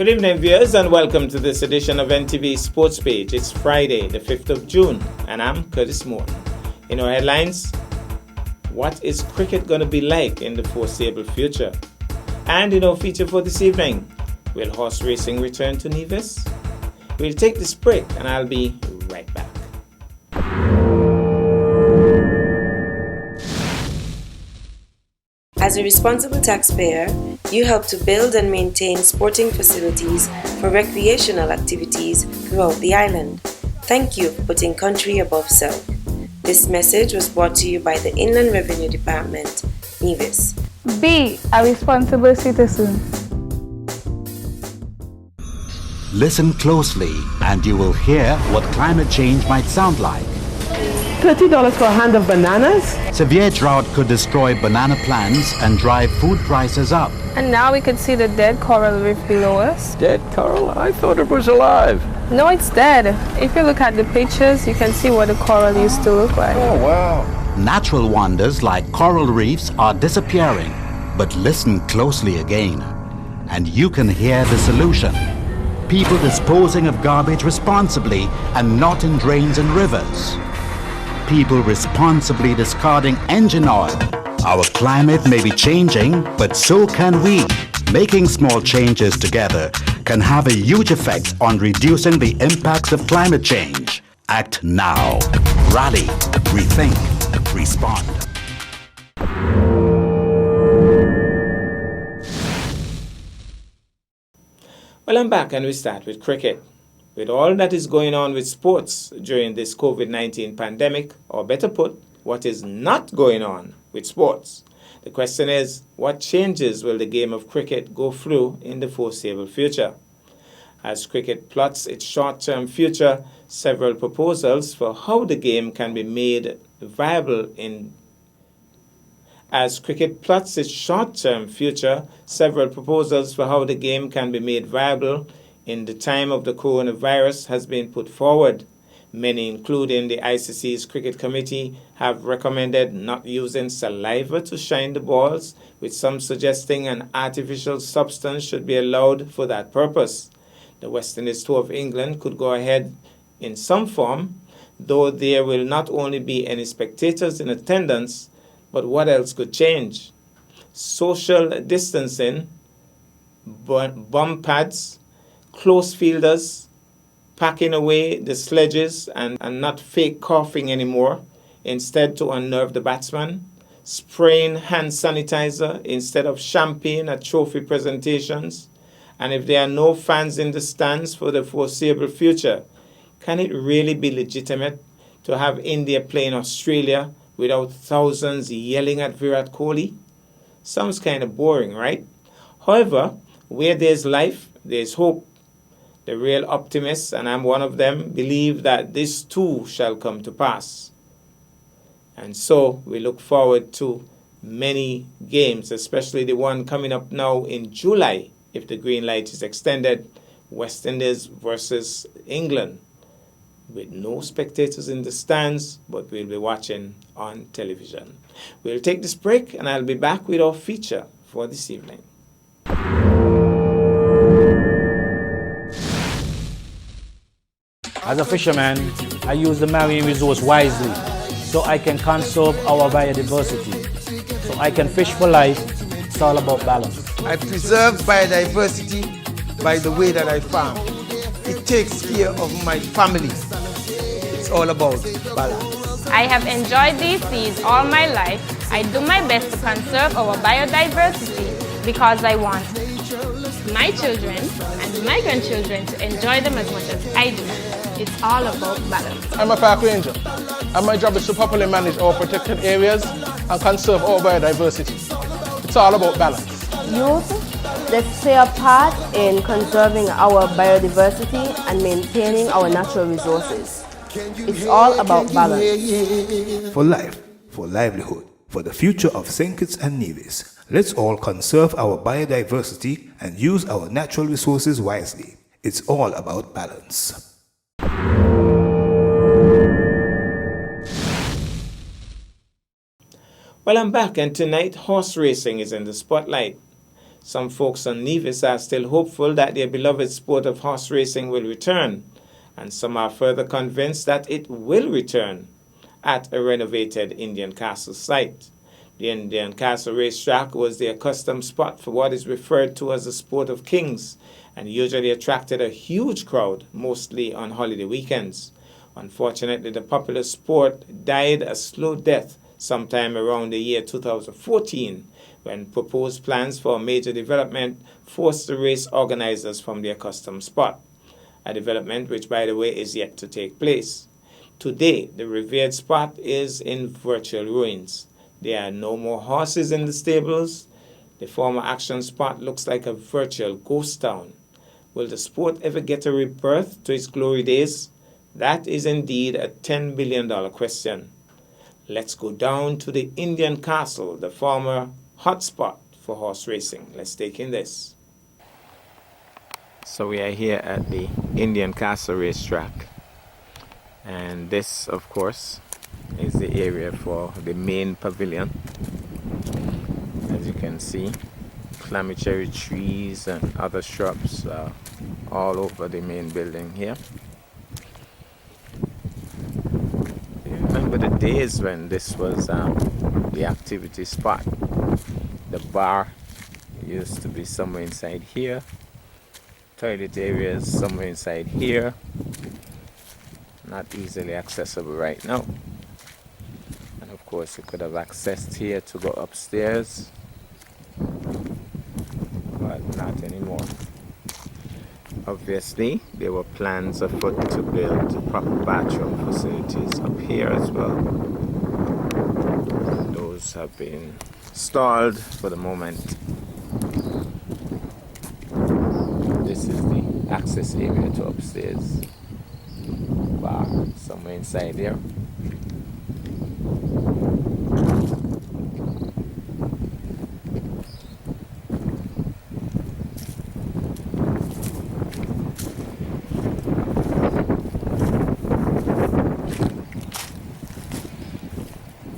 Good evening, viewers, and welcome to this edition of NTV Sports Page. It's Friday, the 5th of June, and I'm Curtis Moore. In our headlines, what is cricket going to be like in the foreseeable future? And in our feature for this evening, will horse racing return to Nevis? We'll take this break, and I'll be right back. As a responsible taxpayer, you help to build and maintain sporting facilities for recreational activities throughout the island. Thank you for putting country above self. This message was brought to you by the Inland Revenue Department, Nevis. Be a responsible citizen. Listen closely and you will hear what climate change might sound like. $30 for a hand of bananas? Severe drought could destroy banana plants and drive food prices up. And now we can see the dead coral reef below us. Dead coral? I thought it was alive. No, it's dead. If you look at the pictures, you can see what the coral used to look like. Oh, wow. Natural wonders like coral reefs are disappearing. But listen closely again, and you can hear the solution. People disposing of garbage responsibly and not in drains and rivers. People responsibly discarding engine oil. Our climate may be changing, but so can we. Making small changes together can have a huge effect on reducing the impacts of climate change. Act now. Rally. Rethink. Respond. Well, I'm back, and we start with cricket. With all that is going on with sports during this COVID-19 pandemic, or better put, what is not going on with sports, the question is, what changes will the game of cricket go through in the foreseeable future? As cricket plots its short-term future, several proposals for how the game can be made viable in As cricket plots its short-term future, several proposals for how the game can be made viable in the time of the coronavirus has been put forward. Many, including the ICC's Cricket Committee, have recommended not using saliva to shine the balls, with some suggesting an artificial substance should be allowed for that purpose. The West Indies Tour of England could go ahead in some form, though there will not only be any spectators in attendance, but what else could change? Social distancing, bum pads, close fielders, packing away the sledges and not fake coughing anymore, instead to unnerve the batsman, spraying hand sanitizer instead of champagne at trophy presentations, and if there are no fans in the stands for the foreseeable future, can it really be legitimate to have India playing Australia without thousands yelling at Virat Kohli? Sounds kind of boring, right? However, where there's life, there's hope. The real optimists, and I'm one of them, believe that this too shall come to pass. And so we look forward to many games, especially the one coming up now in July, if the green light is extended, West Indies versus England, with no spectators in the stands, but we'll be watching on television. We'll take this break, and I'll be back with our feature for this evening. As a fisherman, I use the marine resource wisely so I can conserve our biodiversity. So I can fish for life. It's all about balance. I preserve biodiversity by the way that I farm. It takes care of my family. It's all about balance. I have enjoyed these seas all my life. I do my best to conserve our biodiversity because I want my children and my grandchildren to enjoy them as much as I do. It's all about balance. I'm a park ranger, and my job is to properly manage our protected areas and conserve our biodiversity. It's all about balance. Youth, let's play a part in conserving our biodiversity and maintaining our natural resources. It's all about balance. For life, for livelihood, for the future of St. Kitts and Nevis, let's all conserve our biodiversity and use our natural resources wisely. It's all about balance. Well, I'm back, and tonight horse racing is in the spotlight. Some folks on Nevis are still hopeful that their beloved sport of horse racing will return, and some are further convinced that it will return at a renovated Indian Castle site. The Indian Castle racetrack was the accustomed spot for what is referred to as the sport of kings, and usually attracted a huge crowd, mostly on holiday weekends. Unfortunately, the popular sport died a slow death sometime around the year 2014, when proposed plans for a major development forced the race organizers from their accustomed spot, a development which, by the way, is yet to take place. Today, the revered spot is in virtual ruins. There are no more horses in the stables. The former action spot looks like a virtual ghost town. Will the sport ever get a rebirth to its glory days? That is indeed a $10 billion question. Let's go down to the Indian Castle, the former hotspot for horse racing. Let's take in this. So we are here at the Indian Castle racetrack, and this, of course, is the area for the main pavilion. As you can see, clammy cherry trees and other shrubs all over the main building here. Remember the days when this was the activity spot. The bar used to be somewhere inside here. Toilet areas somewhere inside here. Not easily accessible right now. And of course you could have accessed here to go upstairs, but not anymore. Obviously, there were plans afoot to build proper bathroom facilities up here as well. Those have been stalled for the moment. This is the access area to upstairs. Bar somewhere inside there.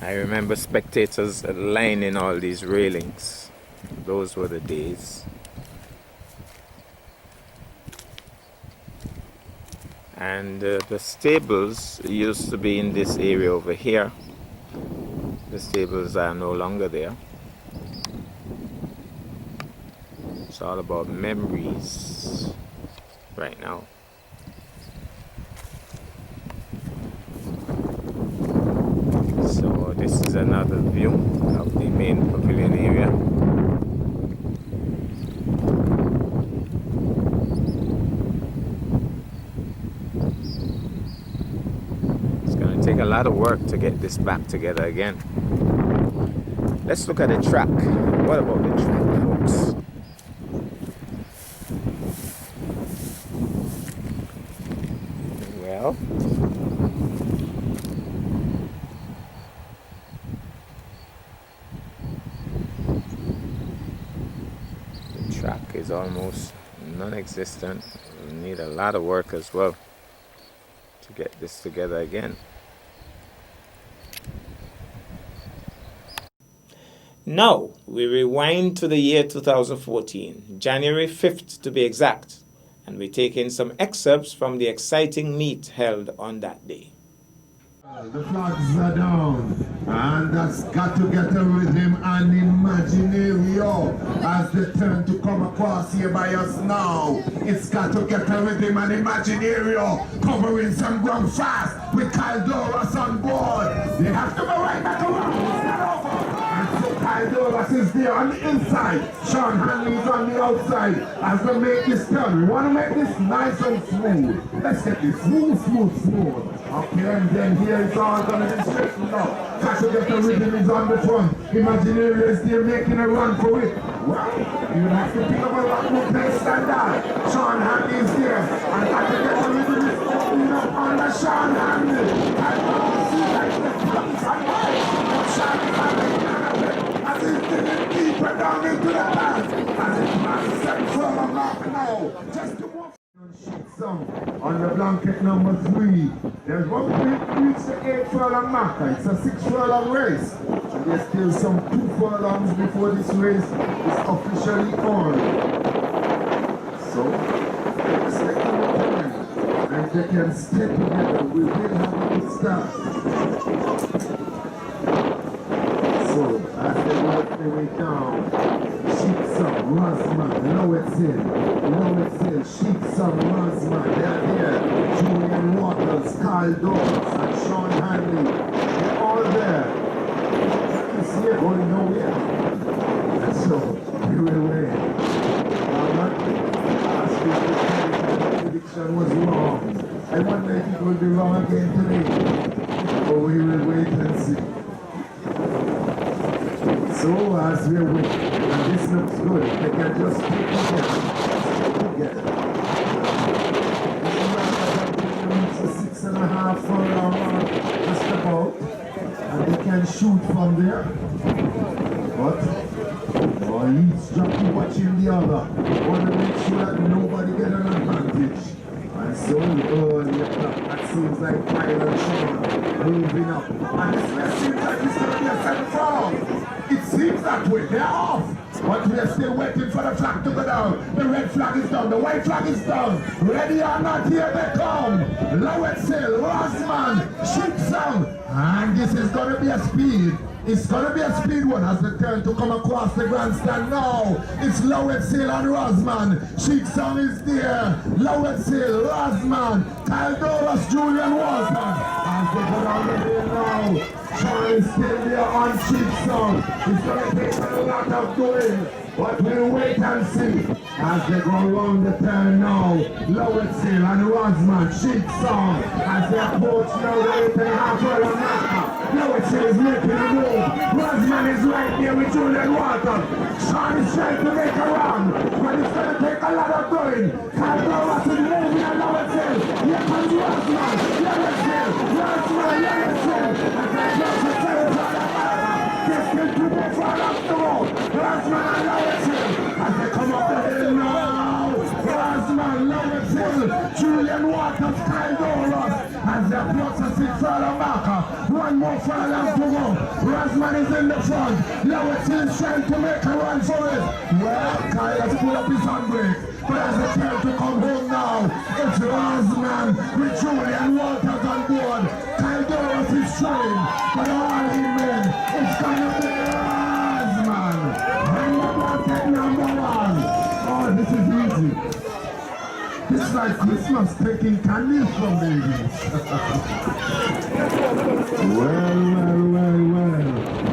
I remember spectators lining all these railings. Those were the days. And the stables used to be in this area over here. The stables are no longer there. It's all about memories right now. So this is another view of the main pavilion area. It's going to take a lot of work to get this back together again. Let's look at the track. What about the track, folks? Well, track is almost non-existent. We need a lot of work as well to get this together again. Now we rewind to the year 2014, January 5th to be exact, and we take in some excerpts from the exciting meet held on that day. The flags are down, and that's got to get a rhythm and imaginario as they turn to come across here by us now. It's got to get a rhythm and imaginario, covering some ground fast with Kyle Doras on board. They have to go right back around. It's not over. And so Kyle Doras is there on the inside. Sean Hanley is on the outside as they make this turn. We want to make this nice and smooth. Let's get this smooth. Okay, and then here it's all going to be straightened out. Got to get the rhythm is on the front. Imaginary is there making a run for it. Well, you have to pick up a lot more place than that. Sean Hanley is there. And got to get the rhythm is opening up under Sean Hanley. And now see like the drums and lights. Sean Hanley as he's digging deeper down into the band. As it passes and further mark now. Just to walk. song on the blanket number 3. There's one reach the 8 furlong marker. It's a 6 furlong race. And there's still some 2 furlongs before this race is officially on. So, respect the time. And they can stay together. We will have a good start. So, as they work their way down, Sheepsum, Rosman, Lowetthill, Sheepsum, Rosman, they're there. Julian Waters, Carl Dawes, and Sean Hanley, they're all there. This year going nowhere. And so, we will win. Last week, the prediction was wrong. I wonder if it will be wrong again today. But we will wait and see. So as we wait, and this looks good, they can just stick together. This is a 6.5 furlong mark, just about, and they can shoot from there. But each jockey watching the other, want to make sure that nobody get an advantage. And so that seems like Kyle and Sean moving up, and this race seems like it's going to be a 7-4. It seems that way, they're off. But we are still waiting for the flag to go down. The red flag is down, the white flag is down. Ready or not, here they come. Lowetthill, Rosman, Sheepsum. And this is going to be a speed. It's going to be a speed one as they turn to come across the grandstand now. It's Lowetthill and Rosman. Sheepsum is there. Lowetthill, Rosman, Kyle Dawes, Julian Walton. As they go down the hill now. Sean is still there on Sheepsum. It's going to take a lot of doing. But we'll wait and see as they go around the turn now. Lowetthill and Rosman, Sheepsum, as they approach now the 8.5 furlong marker. Lowetthill is making a move. Rosman is right there with Julian Walton. Sean is trying to make a run, but it's going to take a lot of doing. Kyle Dawes is moving on Lowetthill. Here comes Rosman, Lowetthill, Rosman, Lowetthill. As they close the 7 furlong marker, there's still 2 more furlongs to go. Rosman and Lowetthill, as they come up the hill now. Rosman, Lowetthill, Julian Waters, Kyle Dawes, as they approach the 6 furlong marker. 1 more furlong to go. Rosman is in the front. Lowetthill is trying to make a run for it. Well, Kyle has pulled up his handbrake. But as they turn to come home now, it's Rosman with Julian Waters on board. Kyle Dawes is trying, but all in men, it's gonna be Rosman. And the blanket number 1. Oh, this is easy. This is like Christmas taking candies from babies. Well.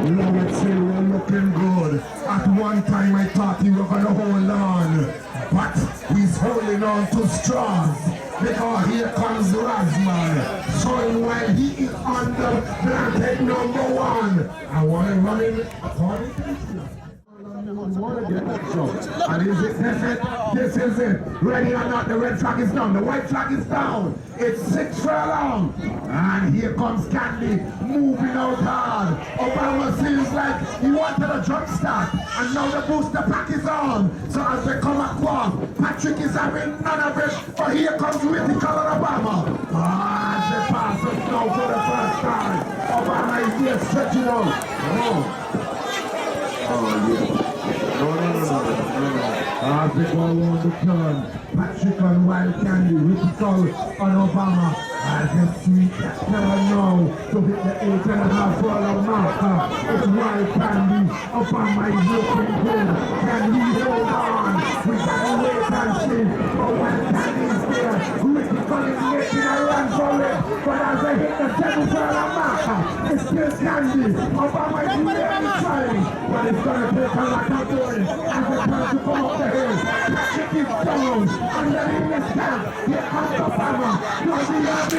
Lowetthill were looking good. At one time I thought he was going to hold on. But he's holding on to straws. Because here comes Rosman. Showing while he is on the blanket number 1. I want to run in according to his plan. And is it this is it. Ready or not, the red flag is down, the white flag is down. It's 6 furlong. And here comes Candy moving out hard. Obama seems like he wanted a jump start. And now the booster pack is on. So as they come across, Patrick is having none of it. But here comes Whittaker and Obama. As they pass us now for the first time. Obama is here stretching out. Oh yeah. No. As they go around the turn, Patrick and Wild Candy, Whittaker and Obama. As they sweep that turn now to hit the 8.5 furlong marker. It's Wild Candy. Obama is looking good. Can he hold on? We gotta wait and see. But Wild Candy is there. Whittaker is making a run for it. But as they hit the 7 furlong marker, it's still Candy. Obama is really trying. But it's gonna take a lot of doing. As they try to come up the hill, Patrick is down. Underneath the stand, here comes Obama. We have to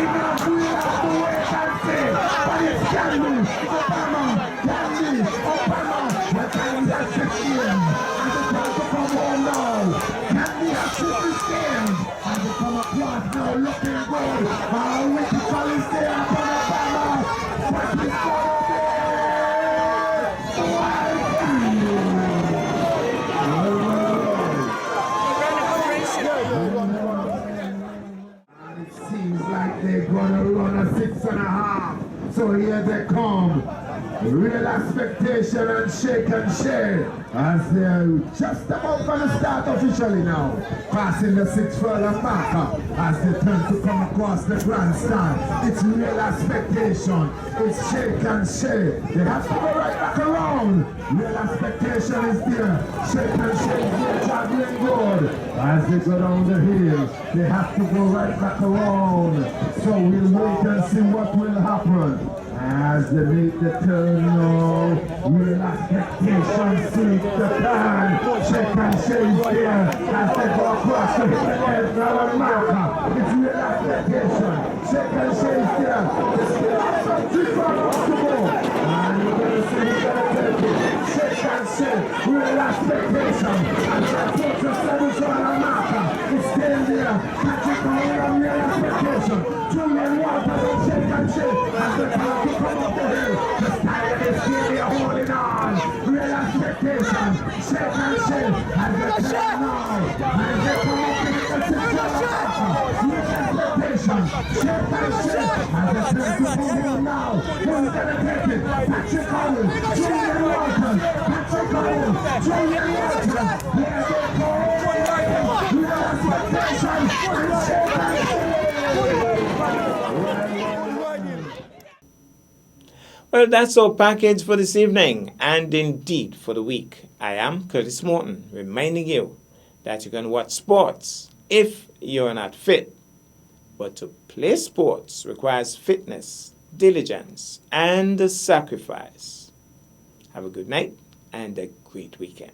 wait and see. But it's Candy, Obama. But Candy has 6 games. And they try to come home now. Candy has 6 games. And they come across now looking good. Whittaker is there upon Obama. But he's gonna be Wild Candy. It seems like they're gonna run a 6.5. So here they come. Real expectation and shake as they're just about gonna start officially now. Passing the 6 furlong marker as they turn to come across the grandstand. It's real expectation. It's shake. They have to go right back around. Real expectation is there. Shake is there, traveling good. As they go down the hill, they have to go right back around. So we'll wait and see what will happen. As they make the turn now, real expectation suits the plan. Shake is there as they go across the hill. Now a marker. It's real expectation. Shake is there. It's too far to go. And you're going to see who's going to take it. Shake, real expectation. And the approach of 7 marker. It's still there. Patrick Mahoney, real expectation. Julian Walters and shake as they come to come up the hill. The style is still there holding on. Real expectation. Shake as they turn now. And they come up to the 6 marker. Real expectation. Shake as they turn to come up now. Who's going to take it? Patrick Collins, Julian Walters. Patrick Collins, Julian Walters. There they go. Real expectation. Well, that's our package for this evening and indeed for the week. I am Curtis Morton, reminding you that you can watch sports if you're not fit. But to play sports requires fitness, diligence, and sacrifice. Have a good night and a great weekend.